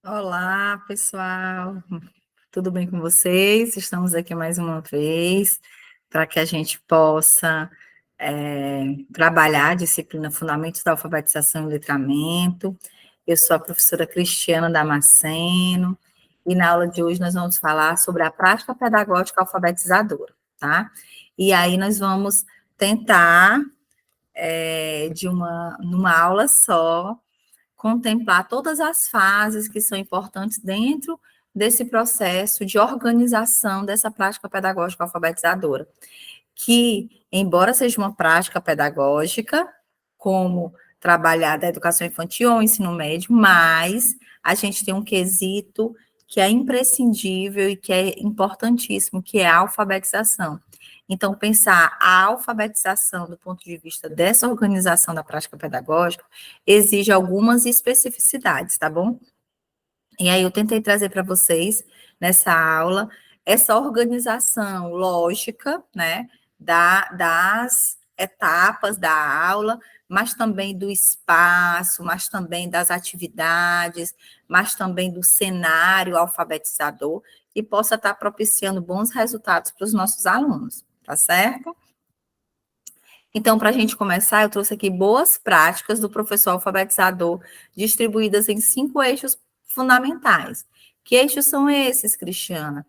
Olá, pessoal. Tudo bem com vocês? Estamos aqui mais uma vez para que a gente possa trabalhar a disciplina Fundamentos da Alfabetização e Letramento. Eu sou a professora Cristiana Damasceno e na aula de hoje nós vamos falar sobre a prática pedagógica alfabetizadora, tá? E aí nós vamos tentar, numa aula só, contemplar todas as fases que são importantes dentro desse processo de organização dessa prática pedagógica alfabetizadora, que, embora seja uma prática pedagógica, como trabalhar da educação infantil ou ensino médio, mas a gente tem um quesito que é imprescindível e que é importantíssimo, que é a alfabetização. Então, pensar a alfabetização do ponto de vista dessa organização da prática pedagógica exige algumas especificidades, tá bom? E aí eu tentei trazer para vocês, nessa aula, essa organização lógica, né, das etapas da aula, mas também do espaço, mas também das atividades, mas também do cenário alfabetizador, que possa estar propiciando bons resultados para os nossos alunos, tá certo? Então, para a gente começar, eu trouxe aqui boas práticas do professor alfabetizador, distribuídas em 5 eixos fundamentais. Que eixos são esses, Cristiana?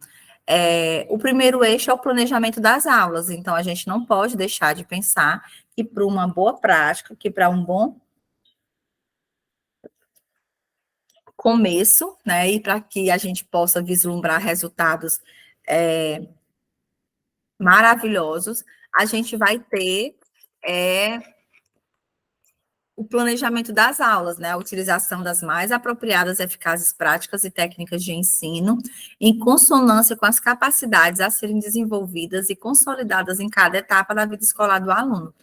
O primeiro eixo é o planejamento das aulas, então a gente não pode deixar de pensar que para uma boa prática, que para um bom começo, né, e para que a gente possa vislumbrar resultados maravilhosos, a gente vai ter é, o planejamento das aulas, né? A utilização das mais apropriadas, eficazes práticas e técnicas de ensino, em consonância com as capacidades a serem desenvolvidas e consolidadas em cada etapa da vida escolar do aluno.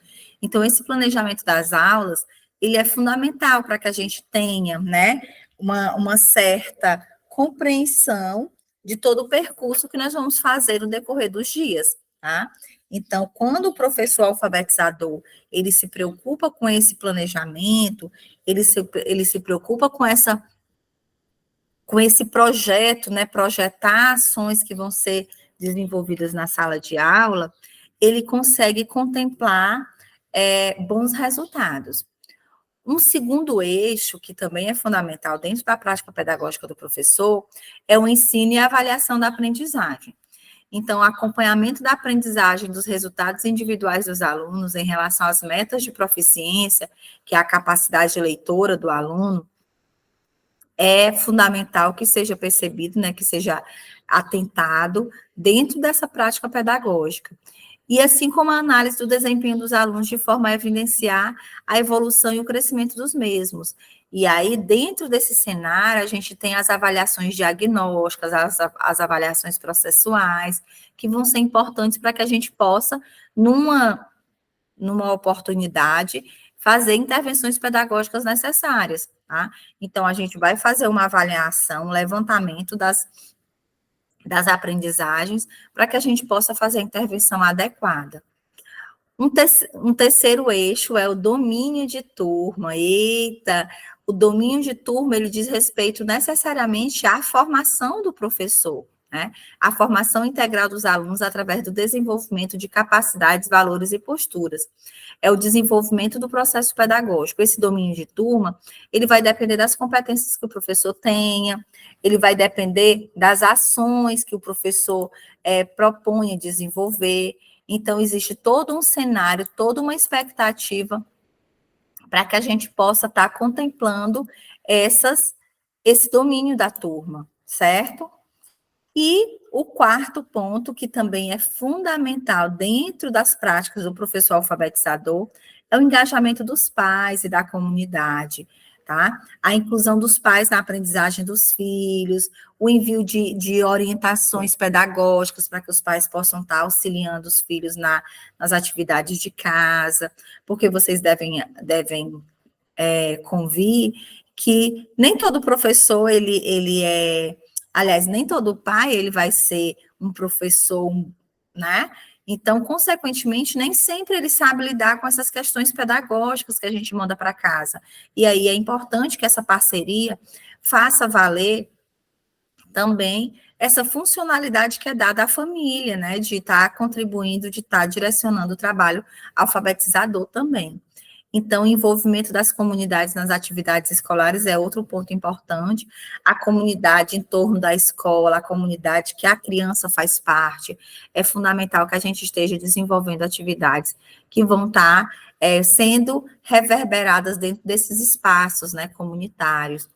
Então, esse planejamento das aulas, ele é fundamental para que a gente tenha, né, uma certa compreensão de todo o percurso que nós vamos fazer no decorrer dos dias, tá? Então, quando o professor alfabetizador ele se preocupa com esse planejamento, ele se preocupa com esse projeto, né, projetar ações que vão ser desenvolvidas na sala de aula, ele consegue contemplar bons resultados. Um segundo eixo, que também é fundamental dentro da prática pedagógica do professor, é o ensino e a avaliação da aprendizagem. Então, o acompanhamento da aprendizagem dos resultados individuais dos alunos em relação às metas de proficiência, que é a capacidade leitora do aluno, é fundamental que seja percebido, né, que seja atentado dentro dessa prática pedagógica. E assim como a análise do desempenho dos alunos de forma a evidenciar a evolução e o crescimento dos mesmos. E aí, dentro desse cenário, a gente tem as avaliações diagnósticas, as avaliações processuais, que vão ser importantes para que a gente possa, numa oportunidade, fazer intervenções pedagógicas necessárias, tá? Então, a gente vai fazer uma avaliação, um levantamento das aprendizagens, para que a gente possa fazer a intervenção adequada. Um terceiro eixo é o domínio de turma. Eita, o domínio de turma, ele diz respeito necessariamente à formação do professor, né? A formação integral dos alunos através do desenvolvimento de capacidades, valores e posturas. É o desenvolvimento do processo pedagógico. Esse domínio de turma, ele vai depender das competências que o professor tenha, ele vai depender das ações que o professor propõe desenvolver. Então, existe todo um cenário, toda uma expectativa para que a gente possa estar contemplando esse domínio da turma, certo? E o quarto ponto, que também é fundamental dentro das práticas do professor alfabetizador, é o engajamento dos pais e da comunidade, tá? A inclusão dos pais na aprendizagem dos filhos, o envio de orientações pedagógicas para que os pais possam estar auxiliando os filhos nas atividades de casa, porque vocês devem convir que nem todo professor, ele é... Aliás, nem todo pai, ele vai ser um professor, né, Então, consequentemente, nem sempre ele sabe lidar com essas questões pedagógicas que a gente manda para casa. E aí é importante que essa parceria faça valer também essa funcionalidade que é dada à família, né, de estar contribuindo, de estar direcionando o trabalho alfabetizador também. Então, o envolvimento das comunidades nas atividades escolares é outro ponto importante. A comunidade em torno da escola, a comunidade que a criança faz parte, é fundamental que a gente esteja desenvolvendo atividades que vão estar sendo reverberadas dentro desses espaços, né, comunitários.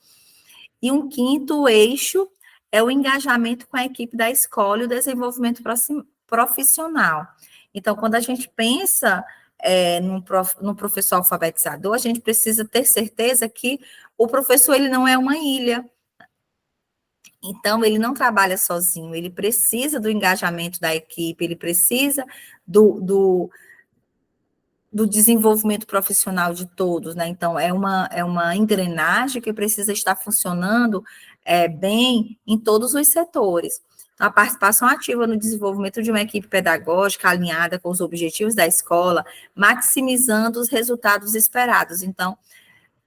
E um quinto eixo é o engajamento com a equipe da escola e o desenvolvimento profissional. Então, quando a gente pensa no professor alfabetizador, a gente precisa ter certeza que o professor ele não é uma ilha. Então, ele não trabalha sozinho, ele precisa do engajamento da equipe, ele precisa do desenvolvimento profissional de todos, né? Então, é uma engrenagem que precisa estar funcionando bem em todos os setores. Então, a participação ativa no desenvolvimento de uma equipe pedagógica alinhada com os objetivos da escola, maximizando os resultados esperados. Então,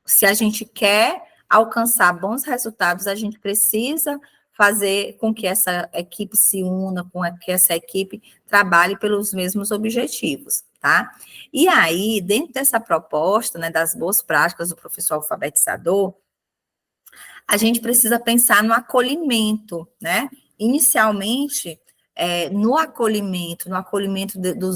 se a gente quer alcançar bons resultados, a gente precisa fazer com que essa equipe se una, com que essa equipe trabalhe pelos mesmos objetivos, tá? E aí, dentro dessa proposta, né, das boas práticas do professor alfabetizador, a gente precisa pensar no acolhimento, né? Inicialmente, no acolhimento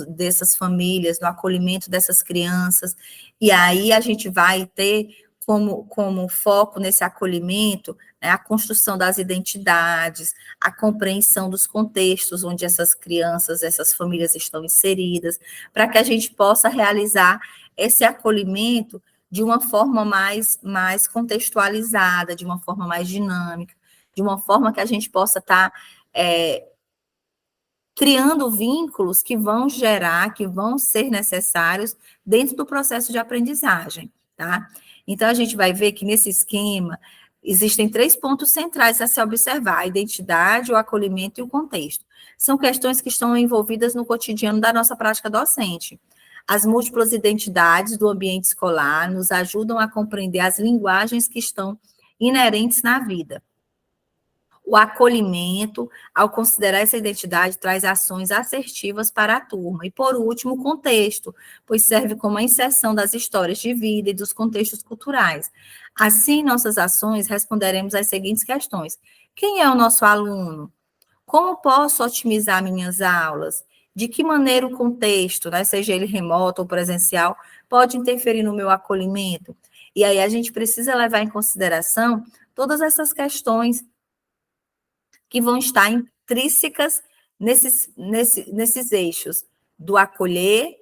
dessas famílias, no acolhimento dessas crianças, e aí a gente vai ter como foco nesse acolhimento, né, a construção das identidades, a compreensão dos contextos onde essas crianças, essas famílias estão inseridas, para que a gente possa realizar esse acolhimento de uma forma mais contextualizada, de uma forma mais dinâmica, de uma forma que a gente possa estar criando vínculos que vão gerar, que vão ser necessários dentro do processo de aprendizagem, tá? Então, a gente vai ver que nesse esquema existem 3 pontos centrais a se observar: a identidade, o acolhimento e o contexto. São questões que estão envolvidas no cotidiano da nossa prática docente. As múltiplas identidades do ambiente escolar nos ajudam a compreender as linguagens que estão inerentes na vida. O acolhimento, ao considerar essa identidade, traz ações assertivas para a turma. E, por último, o contexto, pois serve como a inserção das histórias de vida e dos contextos culturais. Assim, nossas ações responderemos às seguintes questões: quem é o nosso aluno? Como posso otimizar minhas aulas? De que maneira o contexto, né, seja ele remoto ou presencial, pode interferir no meu acolhimento? E aí a gente precisa levar em consideração todas essas questões que vão estar intrínsecas nesses eixos do acolher,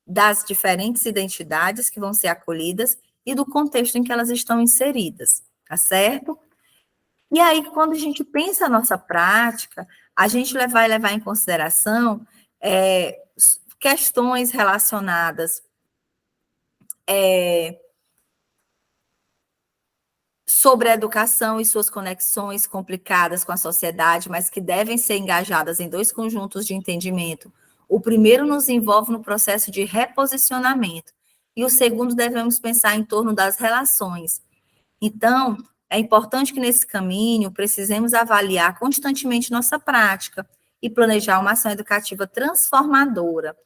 das diferentes identidades que vão ser acolhidas e do contexto em que elas estão inseridas, tá certo? E aí, quando a gente pensa a nossa prática, a gente vai levar em consideração questões relacionadas sobre a educação e suas conexões complicadas com a sociedade, mas que devem ser engajadas em 2 conjuntos de entendimento. O primeiro nos envolve no processo de reposicionamento, e o segundo devemos pensar em torno das relações. Então, é importante que nesse caminho precisemos avaliar constantemente nossa prática e planejar uma ação educativa transformadora.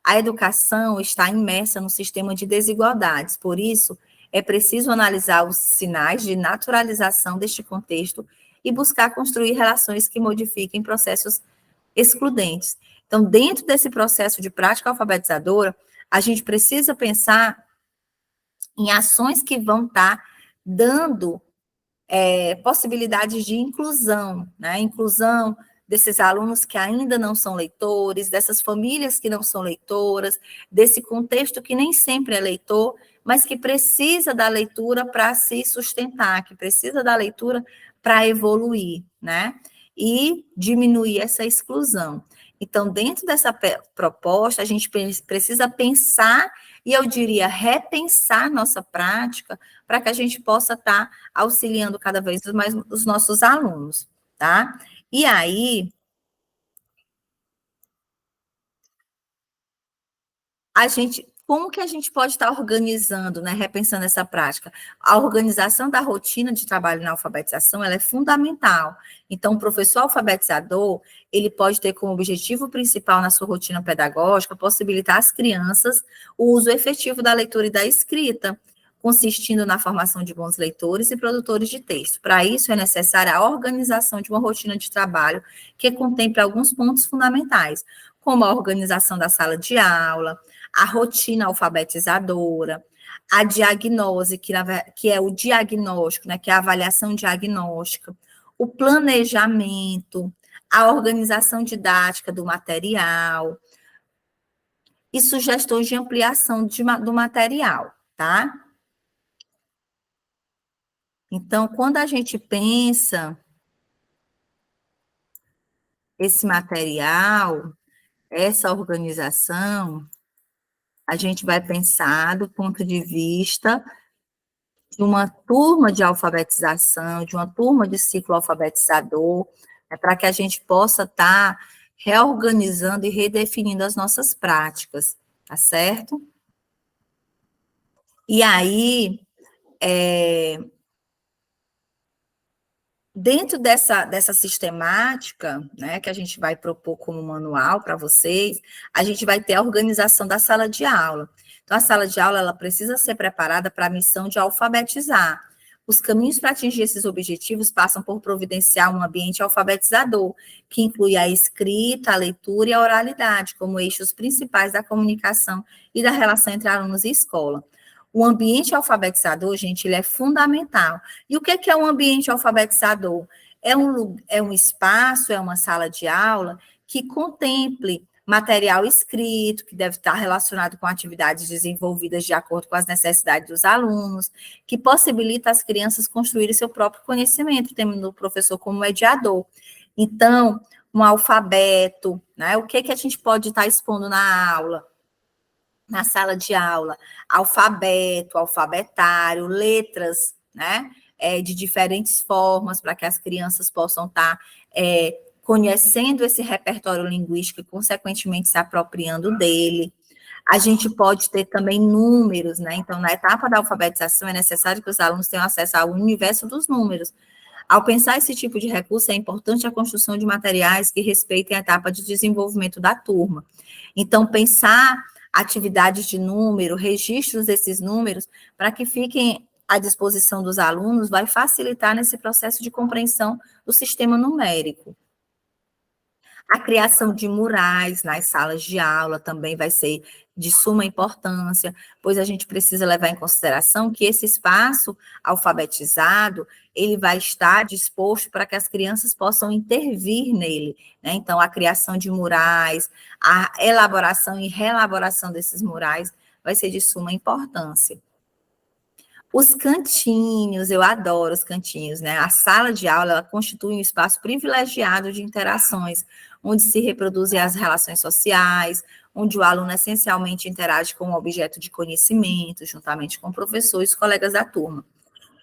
A educação está imersa no sistema de desigualdades, por isso, é preciso analisar os sinais de naturalização deste contexto e buscar construir relações que modifiquem processos excludentes. Então, dentro desse processo de prática alfabetizadora, a gente precisa pensar em ações que vão estar dando possibilidades de inclusão, né? Inclusão desses alunos que ainda não são leitores, dessas famílias que não são leitoras, desse contexto que nem sempre é leitor, mas que precisa da leitura para se sustentar, que precisa da leitura para evoluir, né? E diminuir essa exclusão. Então, dentro dessa proposta, a gente precisa pensar, e eu diria repensar nossa prática, para que a gente possa estar auxiliando cada vez mais os nossos alunos, tá? E aí, como que a gente pode estar organizando, né, repensando essa prática? A organização da rotina de trabalho na alfabetização, ela é fundamental. Então, o professor alfabetizador, ele pode ter como objetivo principal na sua rotina pedagógica possibilitar às crianças o uso efetivo da leitura e da escrita, consistindo na formação de bons leitores e produtores de texto. Para isso, é necessária a organização de uma rotina de trabalho que contemple alguns pontos fundamentais, como a organização da sala de aula, a rotina alfabetizadora, a diagnose, que é o diagnóstico, né, que é a avaliação diagnóstica, o planejamento, a organização didática do material e sugestões de ampliação do material, tá? Então, quando a gente pensa esse material, essa organização, a gente vai pensar do ponto de vista de uma turma de alfabetização, de uma turma de ciclo alfabetizador, para que a gente possa estar reorganizando e redefinindo as nossas práticas, tá certo? E aí, dentro dessa sistemática, né, que a gente vai propor como manual para vocês, a gente vai ter a organização da sala de aula. Então, a sala de aula, ela precisa ser preparada para a missão de alfabetizar. Os caminhos para atingir esses objetivos passam por providenciar um ambiente alfabetizador, que inclui a escrita, a leitura e a oralidade, como eixos principais da comunicação e da relação entre alunos e escola. O ambiente alfabetizador, gente, ele é fundamental. E o que é um ambiente alfabetizador? É um espaço, é uma sala de aula que contemple material escrito, que deve estar relacionado com atividades desenvolvidas de acordo com as necessidades dos alunos, que possibilita as crianças construírem seu próprio conhecimento, tendo o professor como mediador. Então, um alfabeto, né? O que a gente pode estar expondo na aula? Na sala de aula, alfabeto, alfabetário, letras, né, de diferentes formas, para que as crianças possam estar conhecendo esse repertório linguístico e, consequentemente, se apropriando dele. A gente pode ter também números, né, então, na etapa da alfabetização, é necessário que os alunos tenham acesso ao universo dos números. Ao pensar esse tipo de recurso, é importante a construção de materiais que respeitem a etapa de desenvolvimento da turma. Então, pensar atividades de número, registros desses números, para que fiquem à disposição dos alunos, vai facilitar nesse processo de compreensão do sistema numérico. A criação de murais nas salas de aula também vai ser de suma importância, pois a gente precisa levar em consideração que esse espaço alfabetizado, ele vai estar disposto para que as crianças possam intervir nele, né? Então, a criação de murais, a elaboração e reelaboração desses murais vai ser de suma importância. Os cantinhos, eu adoro os cantinhos, né? A sala de aula, ela constitui um espaço privilegiado de interações, onde se reproduzem as relações sociais, onde o aluno essencialmente interage com o objeto de conhecimento, juntamente com o professor e os colegas da turma.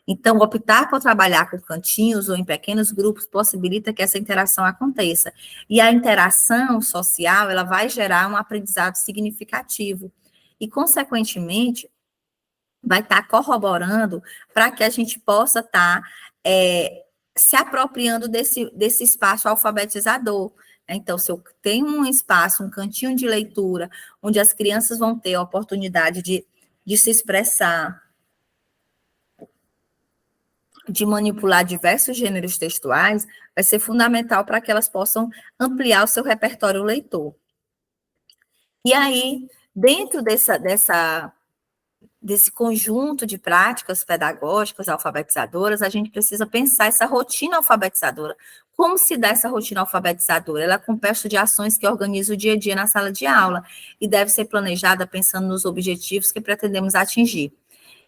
Então, optar por trabalhar com cantinhos ou em pequenos grupos possibilita que essa interação aconteça. E a interação social, ela vai gerar um aprendizado significativo. E, consequentemente, vai estar corroborando para que a gente possa estar se apropriando desse espaço alfabetizador. Então, se eu tenho um espaço, um cantinho de leitura, onde as crianças vão ter a oportunidade de se expressar, de manipular diversos gêneros textuais, vai ser fundamental para que elas possam ampliar o seu repertório leitor. E aí, dentro desse conjunto de práticas pedagógicas alfabetizadoras, a gente precisa pensar essa rotina alfabetizadora. Como se dá essa rotina alfabetizadora? Ela é composta de ações que organiza o dia a dia na sala de aula e deve ser planejada pensando nos objetivos que pretendemos atingir.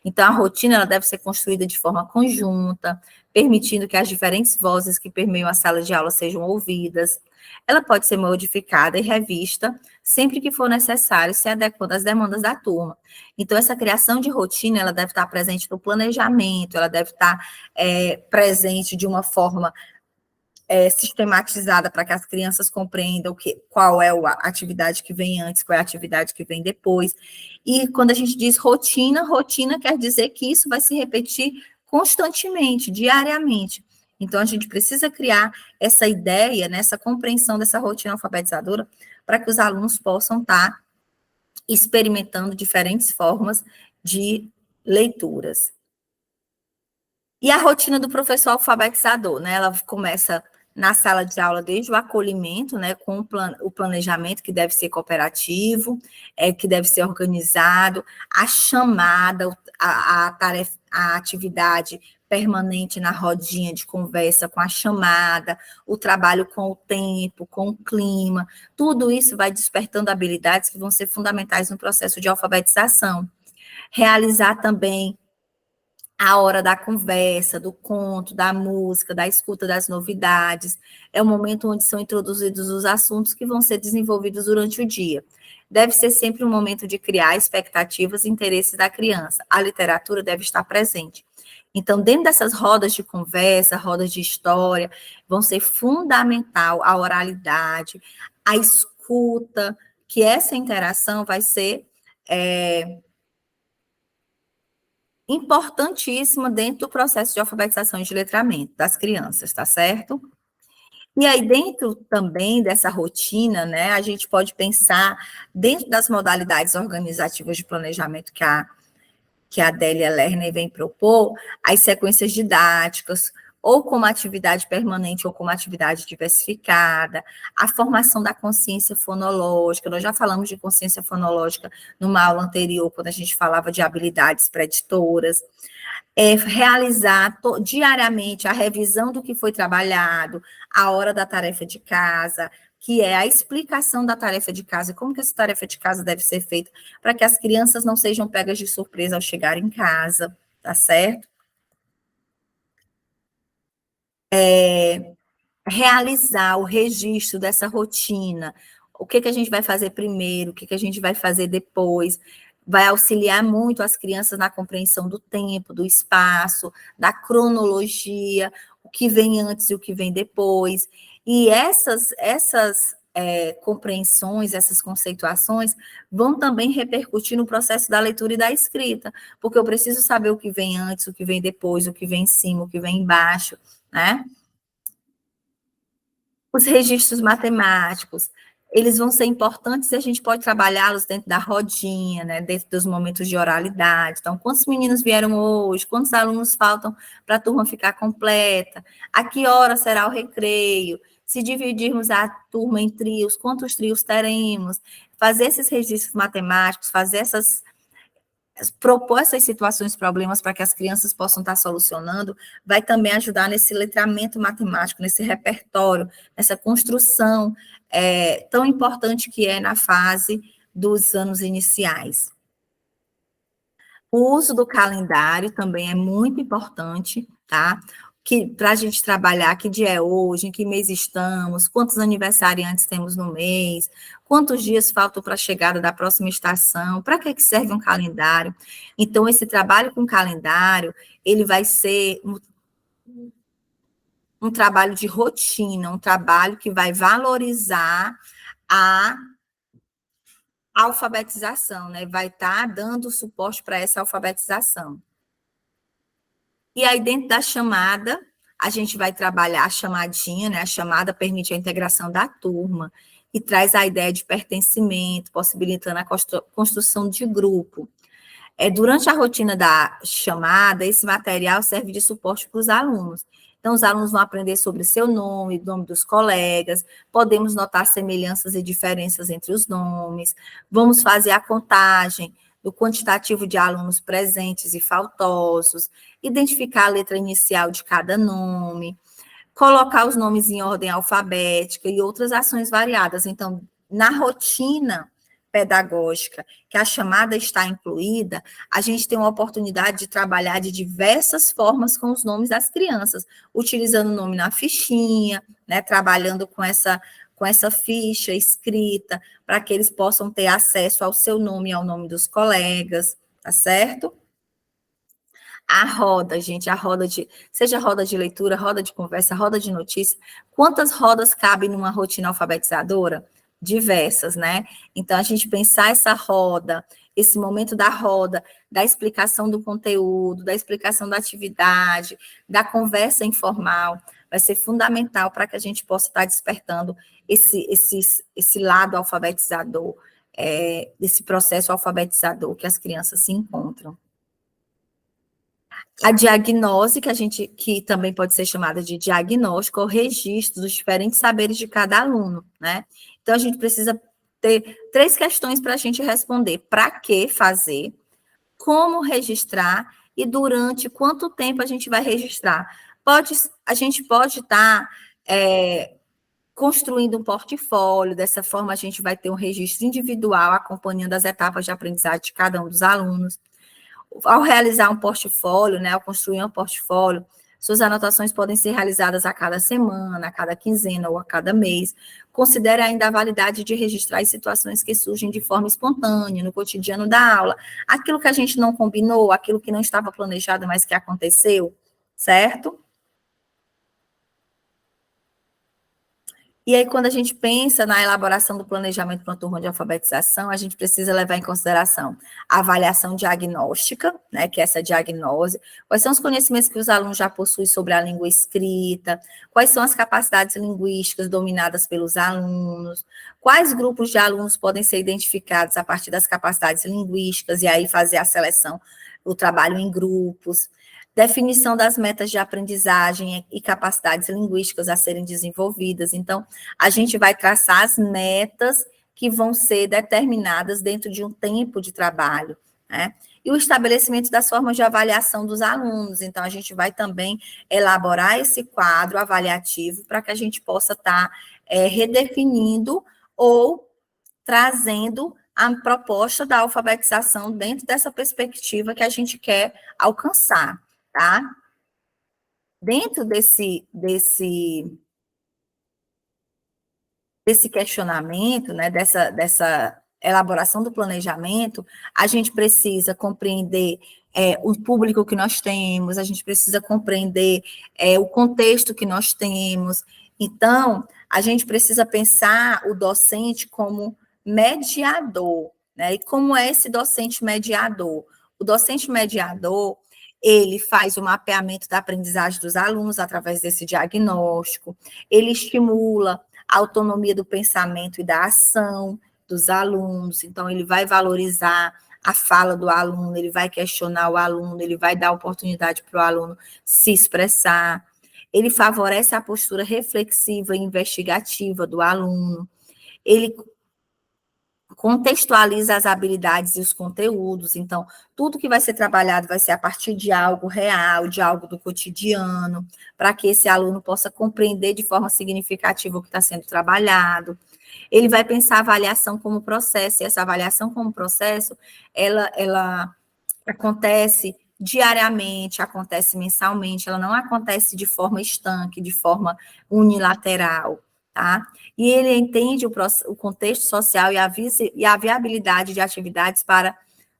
Então, a rotina ela deve ser construída de forma conjunta, permitindo que as diferentes vozes que permeiam a sala de aula sejam ouvidas. Ela pode ser modificada e revista sempre que for necessário, se adequando às demandas da turma. Então, essa criação de rotina, ela deve estar presente no planejamento, ela deve estar presente de uma forma sistematizada para que as crianças compreendam qual é a atividade que vem antes, qual é a atividade que vem depois. E quando a gente diz rotina, rotina quer dizer que isso vai se repetir constantemente, diariamente. Então, a gente precisa criar essa ideia, né, essa compreensão dessa rotina alfabetizadora, para que os alunos possam estar experimentando diferentes formas de leituras. E a rotina do professor alfabetizador, né? Ela começa na sala de aula desde o acolhimento, né, com o planejamento que deve ser cooperativo, que deve ser organizado, a chamada, a tarefa, a atividade permanente na rodinha de conversa com a chamada, o trabalho com o tempo, com o clima, tudo isso vai despertando habilidades que vão ser fundamentais no processo de alfabetização. Realizar também a hora da conversa, do conto, da música, da escuta das novidades. É o momento onde são introduzidos os assuntos que vão ser desenvolvidos durante o dia. Deve ser sempre um momento de criar expectativas e interesses da criança. A literatura deve estar presente. Então, dentro dessas rodas de conversa, rodas de história, vão ser fundamental a oralidade, a escuta, que essa interação vai ser importantíssima dentro do processo de alfabetização e de letramento das crianças, tá certo? E aí, dentro também dessa rotina, né, a gente pode pensar, dentro das modalidades organizativas de planejamento que a Adélia Lerner vem propor, as sequências didáticas, ou como atividade permanente ou como atividade diversificada, a formação da consciência fonológica, nós já falamos de consciência fonológica numa aula anterior, quando a gente falava de habilidades preditoras, realizar diariamente a revisão do que foi trabalhado, a hora da tarefa de casa, que é a explicação da tarefa de casa, como que essa tarefa de casa deve ser feita, para que as crianças não sejam pegas de surpresa ao chegar em casa, tá certo? Realizar o registro dessa rotina, o que a gente vai fazer primeiro, o que a gente vai fazer depois, vai auxiliar muito as crianças na compreensão do tempo, do espaço, da cronologia, o que vem antes e o que vem depois. E essas compreensões, essas conceituações, vão também repercutir no processo da leitura e da escrita, porque eu preciso saber o que vem antes, o que vem depois, o que vem em cima, o que vem embaixo, né? Os registros matemáticos, eles vão ser importantes e a gente pode trabalhá-los dentro da rodinha, né, dentro dos momentos de oralidade. Então, quantos meninos vieram hoje? Quantos alunos faltam para a turma ficar completa? A que hora será o recreio? Se dividirmos a turma em trios, quantos trios teremos? Fazer esses registros matemáticos, fazer propor essas situações, problemas para que as crianças possam estar solucionando, vai também ajudar nesse letramento matemático, nesse repertório, nessa construção tão importante que é na fase dos anos iniciais. O uso do calendário também é muito importante, tá? Para a gente trabalhar que dia é hoje, em que mês estamos, quantos aniversariantes temos no mês, quantos dias faltam para a chegada da próxima estação, para que serve um calendário. Então, esse trabalho com calendário, ele vai ser um trabalho de rotina, um trabalho que vai valorizar a alfabetização, né? Vai estar dando suporte para essa alfabetização. E aí, dentro da chamada, a gente vai trabalhar a chamadinha, né? A chamada permite a integração da turma e traz a ideia de pertencimento, possibilitando a construção de grupo. Durante a rotina da chamada, esse material serve de suporte para os alunos. Então, os alunos vão aprender sobre seu nome, o nome dos colegas, podemos notar semelhanças e diferenças entre os nomes, vamos fazer a contagem do quantitativo de alunos presentes e faltosos, identificar a letra inicial de cada nome, colocar os nomes em ordem alfabética e outras ações variadas. Então, na rotina pedagógica, que a chamada está incluída, a gente tem uma oportunidade de trabalhar de diversas formas com os nomes das crianças, utilizando o nome na fichinha, né, trabalhando com essa ficha escrita, para que eles possam ter acesso ao seu nome e ao nome dos colegas, tá certo? A roda, gente, seja roda de leitura, roda de conversa, roda de notícia, quantas rodas cabem numa rotina alfabetizadora? Diversas, né? Então, a gente pensar essa roda, esse momento da roda, da explicação do conteúdo, da explicação da atividade, da conversa informal, vai ser fundamental para que a gente possa estar despertando esse lado alfabetizador, desse processo alfabetizador que as crianças se encontram. A diagnose, que também pode ser chamada de diagnóstico, ou registro dos diferentes saberes de cada aluno, né? Então, a gente precisa ter 3 questões para a gente responder. Para que fazer? Como registrar? E durante quanto tempo a gente vai registrar? A gente pode estar construindo um portfólio, dessa forma a gente vai ter um registro individual acompanhando as etapas de aprendizagem de cada um dos alunos. Ao realizar um portfólio, né, ao construir um portfólio, suas anotações podem ser realizadas a cada semana, a cada quinzena ou a cada mês. Considere ainda a validade de registrar as situações que surgem de forma espontânea, no cotidiano da aula. Aquilo que a gente não combinou, aquilo que não estava planejado, mas que aconteceu, certo? E aí, quando a gente pensa na elaboração do planejamento para uma turma de alfabetização, a gente precisa levar em consideração a avaliação diagnóstica, né, que é essa diagnose, quais são os conhecimentos que os alunos já possuem sobre a língua escrita, quais são as capacidades linguísticas dominadas pelos alunos, quais grupos de alunos podem ser identificados a partir das capacidades linguísticas, e aí fazer a seleção, o trabalho em grupos, definição das metas de aprendizagem e capacidades linguísticas a serem desenvolvidas. Então, a gente vai traçar as metas que vão ser determinadas dentro de um tempo de trabalho, né? E o estabelecimento das formas de avaliação dos alunos. Então, a gente vai também elaborar esse quadro avaliativo para que a gente possa estar redefinindo ou trazendo a proposta da alfabetização dentro dessa perspectiva que a gente quer alcançar. Tá? Dentro desse questionamento, né, dessa elaboração do planejamento, a gente precisa compreender o público que nós temos, a gente precisa compreender o contexto que nós temos. Então, a gente precisa pensar o docente como mediador, né? E como é esse docente mediador? O docente mediador, ele faz o mapeamento da aprendizagem dos alunos através desse diagnóstico, ele estimula a autonomia do pensamento e da ação dos alunos, então ele vai valorizar a fala do aluno, ele vai questionar o aluno, ele vai dar oportunidade para o aluno se expressar, ele favorece a postura reflexiva e investigativa do aluno, ele contextualiza as habilidades e os conteúdos, então, tudo que vai ser trabalhado vai ser a partir de algo real, de algo do cotidiano, para que esse aluno possa compreender de forma significativa o que está sendo trabalhado. Ele vai pensar a avaliação como processo, e essa avaliação como processo, ela acontece diariamente, acontece mensalmente, ela não acontece de forma estanque, de forma unilateral, tá? E ele entende o contexto social e a viabilidade de atividades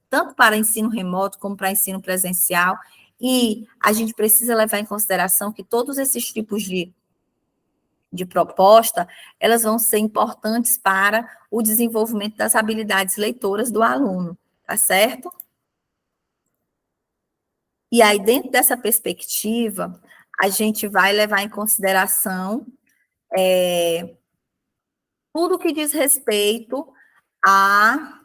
tanto para ensino remoto como para ensino presencial, e a gente precisa levar em consideração que todos esses tipos de proposta, elas vão ser importantes para o desenvolvimento das habilidades leitoras do aluno, tá certo? E aí, dentro dessa perspectiva, a gente vai levar em consideração tudo que diz respeito à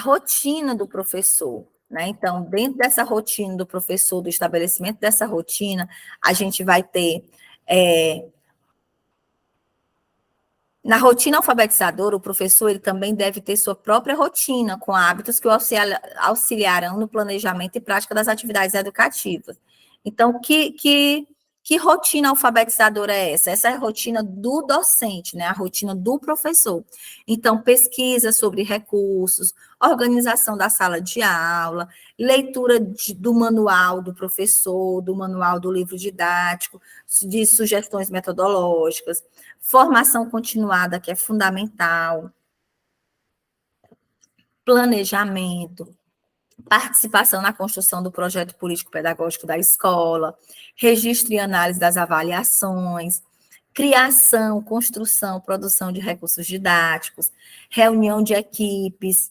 rotina do professor, né? Então, dentro dessa rotina do professor, do estabelecimento dessa rotina, a gente vai ter na rotina alfabetizadora, o professor ele também deve ter sua própria rotina, com hábitos que o auxiliarão no planejamento e prática das atividades educativas. Então, que rotina alfabetizadora é essa? Essa é a rotina do docente, né? A rotina do professor. Então, pesquisa sobre recursos, organização da sala de aula, leitura do manual do professor, do manual do livro didático, de sugestões metodológicas, formação continuada, que é fundamental, planejamento, participação na construção do projeto político-pedagógico da escola, registro e análise das avaliações, criação, construção, produção de recursos didáticos, reunião de equipes.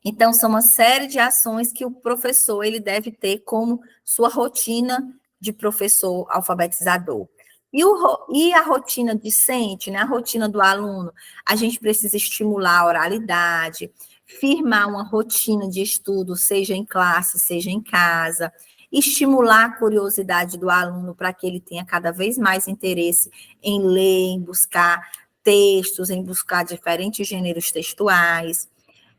Então, são uma série de ações que o professor ele deve ter como sua rotina de professor alfabetizador. E a rotina discente, né, a rotina do aluno, a gente precisa estimular a oralidade, firmar uma rotina de estudo, seja em classe, seja em casa, estimular a curiosidade do aluno para que ele tenha cada vez mais interesse em ler, em buscar textos, em buscar diferentes gêneros textuais.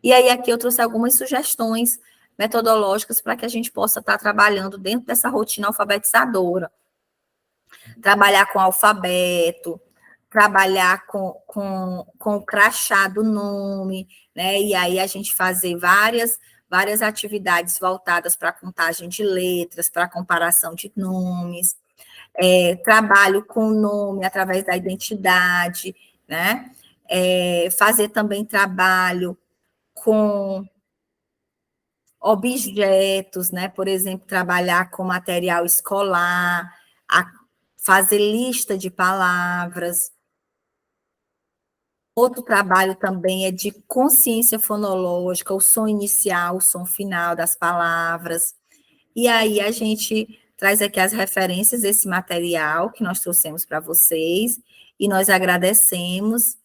E aí aqui eu trouxe algumas sugestões metodológicas para que a gente possa estar trabalhando dentro dessa rotina alfabetizadora. Trabalhar com alfabeto, trabalhar com o crachá do nome, né? E aí a gente fazer várias atividades voltadas para a contagem de letras, para a comparação de nomes, trabalho com o nome através da identidade, né? Fazer também trabalho com objetos, né? Por exemplo, trabalhar com material escolar, fazer lista de palavras. Outro trabalho também é de consciência fonológica, o som inicial, o som final das palavras. E aí a gente traz aqui as referências desse material que nós trouxemos para vocês, e nós agradecemos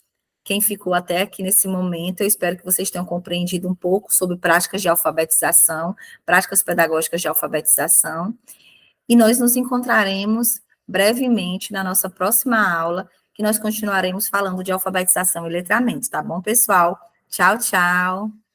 quem ficou até aqui nesse momento. Eu espero que vocês tenham compreendido um pouco sobre práticas de alfabetização, práticas pedagógicas de alfabetização, e nós nos encontraremos brevemente na nossa próxima aula, que nós continuaremos falando de alfabetização e letramento, tá bom, pessoal? Tchau, tchau!